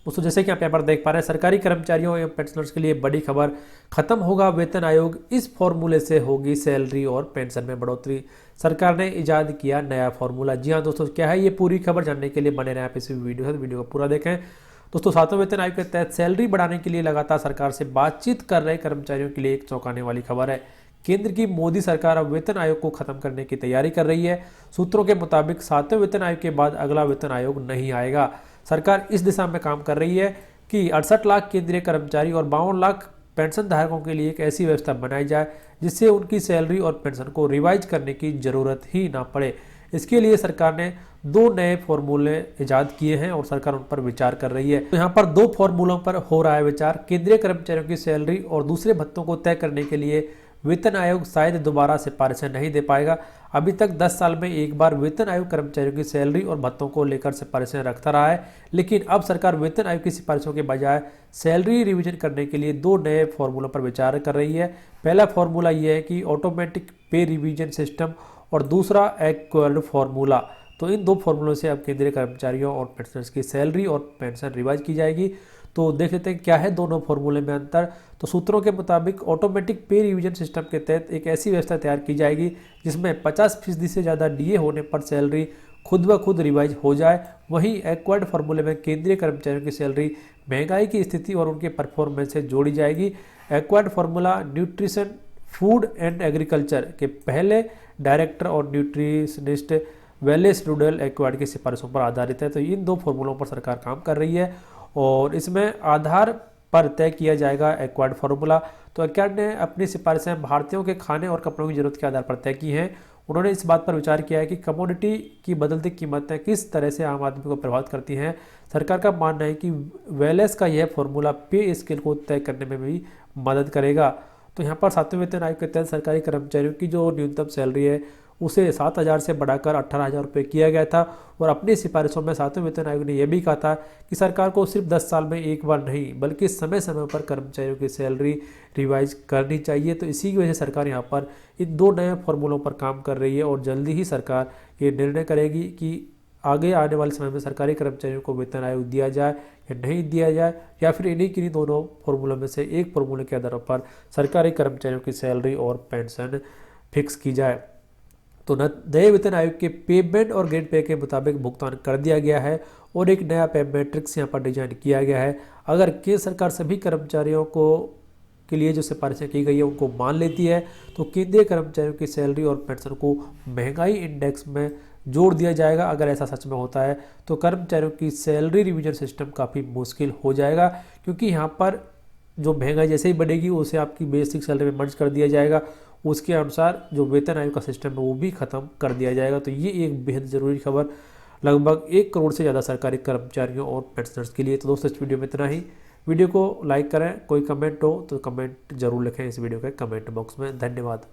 दोस्तों जैसे कि आप यहाँ पर देख पा रहे हैं, सरकारी कर्मचारियों एवं पेंशनर्स के लिए बड़ी खबर, खत्म होगा वेतन आयोग, इस फॉर्मूले से होगी सैलरी और पेंशन में बढ़ोतरी। सरकार ने इजाद किया नया फॉर्मूला। जी हाँ दोस्तों, क्या है ये पूरी खबर जानने के लिए बने रहें आप इस वीडियो से, वीडियो को पूरा देखें। दोस्तों 7वें वेतन आयोग के तहत सैलरी बढ़ाने के लिए लगातार सरकार से बातचीत कर रहे कर्मचारियों के लिए एक चौंकाने वाली खबर है। केंद्र की मोदी सरकार अब वेतन आयोग को खत्म करने की तैयारी कर रही है। सूत्रों के मुताबिक 7वें वेतन आयोग के बाद अगला वेतन आयोग नहीं आएगा। सरकार इस दिशा में काम कर रही है कि 68 लाख केंद्रीय कर्मचारी और 52 लाख पेंशन धारकों के लिए एक ऐसी व्यवस्था बनाई जाए जिससे उनकी सैलरी और पेंशन को रिवाइज करने की जरूरत ही ना पड़े। इसके लिए सरकार ने 2 नए फॉर्मूले इजाद किए हैं और सरकार उन पर विचार कर रही है। तो यहाँ पर 2 फॉर्मूलों पर हो रहा है विचार। केंद्रीय कर्मचारियों की सैलरी और दूसरे भत्तों को तय करने के लिए वेतन आयोग शायद दोबारा सिफारिशें नहीं दे पाएगा। अभी तक 10 साल में एक बार वेतन आयोग कर्मचारियों की सैलरी और भत्तों को लेकर सिफारिशें रखता रहा है, लेकिन अब सरकार वेतन आयोग की सिफारिशों के बजाय सैलरी रिवीजन करने के लिए 2 नए फॉर्मूलों पर विचार कर रही है। पहला फॉर्मूला यह है कि ऑटोमेटिक पे रिवीजन सिस्टम और दूसरा एक्वायर्ड फॉर्मूला। तो इन 2 फॉर्मूलों से अब केंद्रीय कर्मचारियों और पेंशनर्स की सैलरी और पेंशन रिवाइज की जाएगी। तो देख लेते हैं क्या है दोनों फॉर्मूले में अंतर। तो सूत्रों के मुताबिक ऑटोमेटिक पे रिवीजन सिस्टम के तहत एक ऐसी व्यवस्था तैयार की जाएगी जिसमें 50% से ज़्यादा डीए होने पर सैलरी खुद ब खुद रिवाइज हो जाए। वहीं एक्वायर्ड फॉर्मूले में केंद्रीय कर्मचारियों की सैलरी महंगाई की स्थिति और उनके परफॉर्मेंस से जोड़ी जाएगी। Acquired formula nutrition, food and agriculture के पहले डायरेक्टर और न्यूट्रिशनिस्ट वेलेस रूडल एक्वायर्ड की सिफारिशों पर आधारित है। तो इन 2 फॉर्मूलों पर सरकार काम कर रही है और इसमें आधार पर तय किया जाएगा एक्वायर्ड फार्मूला। तो एक्वायर्ड ने अपनी सिफारिशें भारतीयों के खाने और कपड़ों की जरूरत के आधार पर तय की हैं। उन्होंने इस बात पर विचार किया है कि कमोडिटी की बदलती कीमतें किस तरह से आम आदमी को प्रभावित करती हैं। सरकार का मानना है कि वेलेस का यह फॉर्मूला पे स्केल को तय करने में भी मदद करेगा। तो यहाँ पर 7वें वेतन आयोग के तहत सरकारी कर्मचारियों की जो न्यूनतम सैलरी है उसे 7,000 से बढ़ाकर 18,000 रुपये किया गया था और अपनी सिफारिशों में 7वें वेतन आयोग ने यह भी कहा था कि सरकार को सिर्फ 10 साल में एक बार नहीं बल्कि समय समय पर कर्मचारियों की सैलरी रिवाइज करनी चाहिए। तो इसी की वजह से सरकार यहाँ पर इन 2 नए फॉर्मूलों पर काम कर रही है और जल्दी ही सरकार ये निर्णय करेगी कि आगे आने वाले समय में सरकारी कर्मचारियों को वेतन आयोग दिया जाए या नहीं दिया जाए, या फिर इन्हीं किन्हीं दोनों फॉर्मूलों में से एक फॉर्मूले के आधार पर सरकारी कर्मचारियों की सैलरी और पेंशन फिक्स की जाए। तो नए वेतन आयोग के पेमेंट और ग्रेड पे के मुताबिक भुगतान कर दिया गया है और एक नया पे मैट्रिक्स यहाँ पर डिजाइन किया गया है। अगर केंद्र सरकार सभी कर्मचारियों को के लिए जो सिफारिशें की गई है उनको मान लेती है तो केंद्रीय कर्मचारियों की सैलरी और पेंशन को महंगाई इंडेक्स में जोड़ दिया जाएगा। अगर ऐसा सच में होता है तो कर्मचारियों की सैलरी रिवीजन सिस्टम काफ़ी मुश्किल हो जाएगा, क्योंकि यहाँ पर जो महंगाई जैसे ही बढ़ेगी उसे आपकी बेसिक सैलरी में मर्ज कर दिया जाएगा। उसके अनुसार जो वेतन आयोग का सिस्टम है वो भी खत्म कर दिया जाएगा। तो ये एक बेहद ज़रूरी खबर लगभग 1 करोड़ से ज़्यादा सरकारी कर्मचारियों और पेंशनर्स के लिए। तो दोस्तों इस वीडियो में इतना ही। वीडियो को लाइक करें, कोई कमेंट हो तो कमेंट जरूर लिखें इस वीडियो के कमेंट बॉक्स में। धन्यवाद।